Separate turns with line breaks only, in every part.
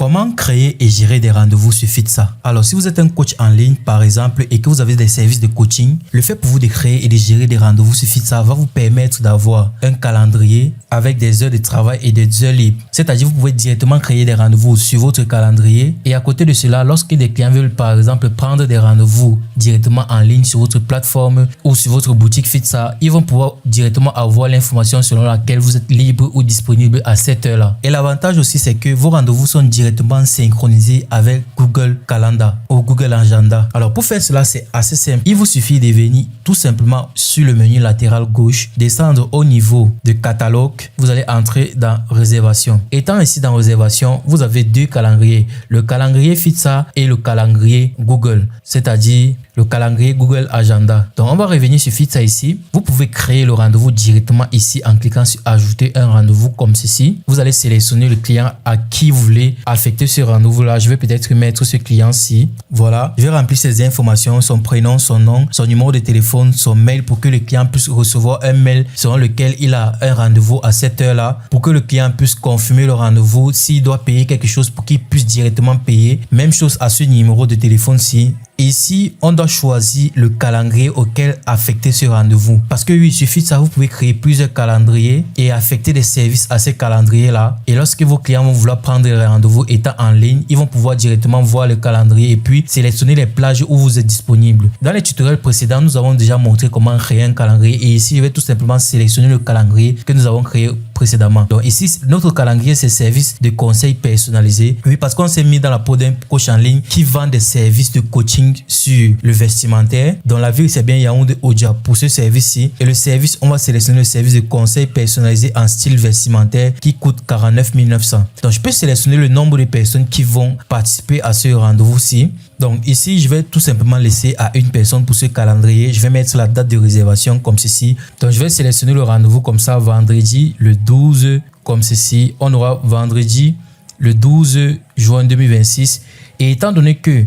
Comment créer et gérer des rendez-vous sur Fitsa? Alors, si vous êtes un coach en ligne, par exemple, et que vous avez des services de coaching, le fait pour vous de créer et de gérer des rendez-vous sur Fitsa va vous permettre d'avoir un calendrier avec des heures de travail et des heures libres. C'est-à-dire, vous pouvez directement créer des rendez-vous sur votre calendrier. Et à côté de cela, lorsque des clients veulent, par exemple, prendre des rendez-vous directement en ligne sur votre plateforme ou sur votre boutique Fitsa, ils vont pouvoir directement avoir l'information selon laquelle vous êtes libre ou disponible à cette heure-là. Et l'avantage aussi, c'est que vos rendez-vous sont directement synchronisés avec Google Calendar ou Google Agenda. Alors, pour faire cela, c'est assez simple. Il vous suffit de venir tout simplement sur le menu latéral gauche, descendre au niveau de catalogue. Vous allez entrer dans réservation. Étant ici dans réservation, vous avez deux calendriers. Le calendrier Fitsa et le calendrier Google, c'est-à-dire le calendrier Google Agenda. Donc, on va revenir sur Fitsa ici. Vous pouvez créer le rendez-vous directement ici en cliquant sur ajouter un rendez-vous comme ceci. Vous allez sélectionner le client à qui vous voulez affecter ce rendez-vous-là. Je vais peut-être mettre ce client-ci. Voilà. Je vais remplir ses informations, son prénom, son nom, son numéro de téléphone, son mail pour que le client puisse recevoir un mail selon lequel il a un rendez-vous à cette heure-là. Pour que le client puisse confirmer le rendez-vous. S'il doit payer quelque chose pour qu'il puisse directement payer. Même chose à ce numéro de téléphone-ci. Ici, on doit choisir le calendrier auquel affecter ce rendez-vous. Parce que oui, il suffit de ça, vous pouvez créer plusieurs calendriers et affecter des services à ces calendriers-là. Et lorsque vos clients vont vouloir prendre le rendez-vous étant en ligne, ils vont pouvoir directement voir le calendrier et puis sélectionner les plages où vous êtes disponible. Dans les tutoriels précédents, nous avons déjà montré comment créer un calendrier. Et ici, je vais tout simplement sélectionner le calendrier que nous avons créé précédemment. Donc ici, notre calendrier, c'est service de conseil personnalisé. Oui, parce qu'on s'est mis dans la peau d'un coach en ligne qui vend des services de coaching sur le vestimentaire. Dans la ville, c'est bien Yaoundé Odia pour ce service-ci. Et le service, on va sélectionner le service de conseil personnalisé en style vestimentaire qui coûte 49 900. Donc, je peux sélectionner le nombre de personnes qui vont participer à ce rendez-vous-ci. Donc ici, je vais tout simplement laisser à une personne pour ce calendrier. Je vais mettre la date de réservation comme ceci. Donc je vais sélectionner le rendez-vous comme ça, vendredi le 12 comme ceci. On aura vendredi le 12 juin 2026. Et étant donné que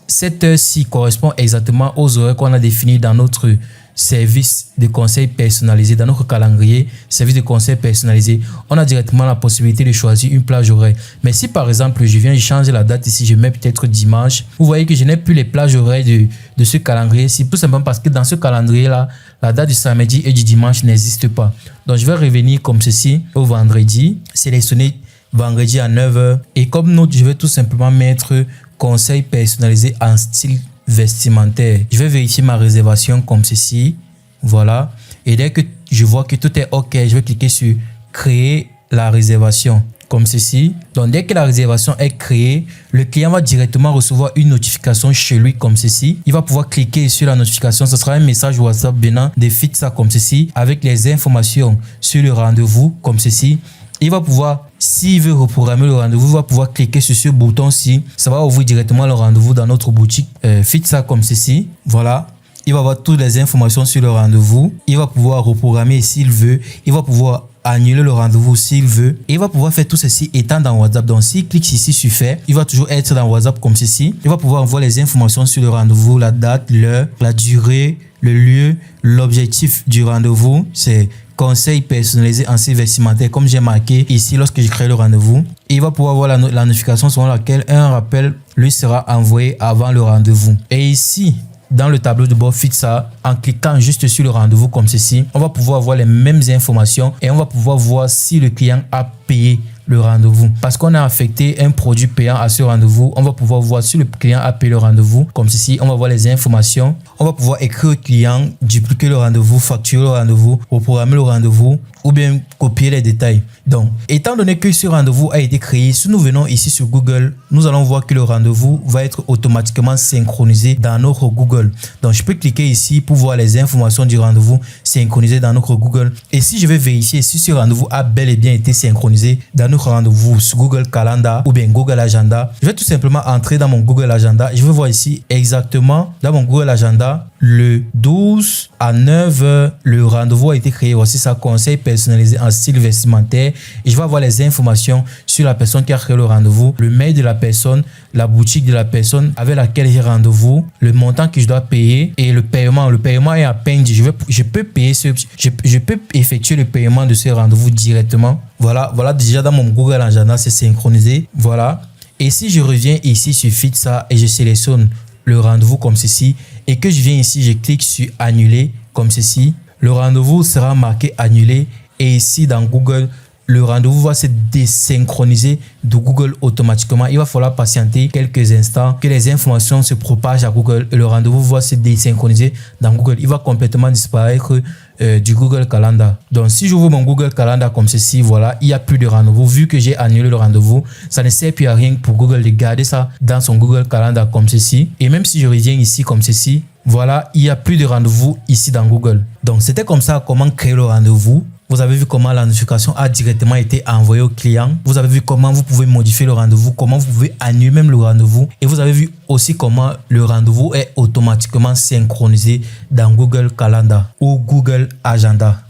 cette heure-ci correspond exactement aux horaires qu'on a définis dans notre service de conseil personnalisé, dans notre calendrier, service de conseil personnalisé, on a directement la possibilité de choisir une plage horaire. Mais si par exemple, je change la date ici, je mets peut-être dimanche, vous voyez que je n'ai plus les plages horaires de ce calendrier. C'est tout simplement parce que dans ce calendrier-là, la date du samedi et du dimanche n'existe pas. Donc, je vais revenir comme ceci au vendredi, sélectionner vendredi à 9h. Et comme note, je vais tout simplement mettre conseil personnalisé en style vestimentaire. Je vais vérifier ma réservation comme ceci. Voilà. Et dès que je vois que tout est OK, je vais cliquer sur créer la réservation comme ceci. Donc, dès que la réservation est créée, le client va directement recevoir une notification chez lui comme ceci. Il va pouvoir cliquer sur la notification. Ce sera un message WhatsApp venant de Fitsa comme ceci avec les informations sur le rendez-vous comme ceci. Il va pouvoir, s'il veut reprogrammer le rendez-vous, il va pouvoir cliquer sur ce bouton-ci. Ça va ouvrir directement le rendez-vous dans notre boutique Fitsa comme ceci. Voilà. Il va avoir toutes les informations sur le rendez-vous. Il va pouvoir reprogrammer s'il veut. Il va pouvoir annuler le rendez-vous s'il veut. Et il va pouvoir faire tout ceci étant dans WhatsApp. Donc, s'il clique ici sur faire, il va toujours être dans WhatsApp comme ceci. Il va pouvoir envoyer les informations sur le rendez-vous, la date, l'heure, la durée, le lieu, l'objectif du rendez-vous. C'est conseil personnalisé en style vestimentaire comme j'ai marqué ici lorsque je crée le rendez-vous. Il va pouvoir voir la notification selon laquelle un rappel lui sera envoyé avant le rendez-vous. Et ici, dans le tableau de bord Fitsa, en cliquant juste sur le rendez-vous comme ceci, on va pouvoir voir les mêmes informations et on va pouvoir voir si le client a payé le rendez-vous. Parce qu'on a affecté un produit payant à ce rendez-vous, on va pouvoir voir si le client a payé le rendez-vous. Comme ceci, on va voir les informations. On va pouvoir écrire au client, dupliquer le rendez-vous, facturer le rendez-vous, reprogrammer le rendez-vous ou bien copier les détails. Donc, étant donné que ce rendez-vous a été créé, si nous venons ici sur Google, nous allons voir que le rendez-vous va être automatiquement synchronisé dans notre Google. Donc, je peux cliquer ici pour voir les informations du rendez-vous synchronisées dans notre Google. Et si je vais vérifier si ce rendez-vous a bel et bien été synchronisé dans notre rendez-vous sur Google Calendar ou bien Google Agenda, je vais tout simplement entrer dans mon Google Agenda. Je vais voir ici exactement dans mon Google Agenda le 12 à 9h, le rendez-vous a été créé. Voici ça, conseil personnalisé en style vestimentaire. Et je vais avoir les informations sur la personne qui a créé le rendez-vous, le mail de la personne, la boutique de la personne avec laquelle j'ai rendez-vous, le montant que je dois payer et le paiement. Le paiement est à peine. Je peux payer je peux effectuer le paiement de ce rendez-vous directement. Voilà déjà dans mon Google Agenda, c'est synchronisé. Voilà. Et si je reviens ici sur Fitsa et je sélectionne le rendez-vous comme ceci et que je viens ici, je clique sur annuler comme ceci, le rendez-vous sera marqué annulé et ici dans Google, le rendez-vous va se désynchroniser de Google automatiquement. Il va falloir patienter quelques instants que les informations se propagent à Google et le rendez-vous va se désynchroniser dans Google. Il va complètement disparaître du Google Calendar. Donc, si j'ouvre mon Google Calendar comme ceci, voilà, il n'y a plus de rendez-vous. Vu que j'ai annulé le rendez-vous, ça ne sert plus à rien pour Google de garder ça dans son Google Calendar comme ceci. Et même si je reviens ici comme ceci, voilà, il n'y a plus de rendez-vous ici dans Google. Donc, c'était comme ça comment créer le rendez-vous. Vous avez vu comment la notification a directement été envoyée au client. Vous avez vu comment vous pouvez modifier le rendez-vous, comment vous pouvez annuler même le rendez-vous. Et vous avez vu aussi comment le rendez-vous est automatiquement synchronisé dans Google Calendar ou Google Agenda.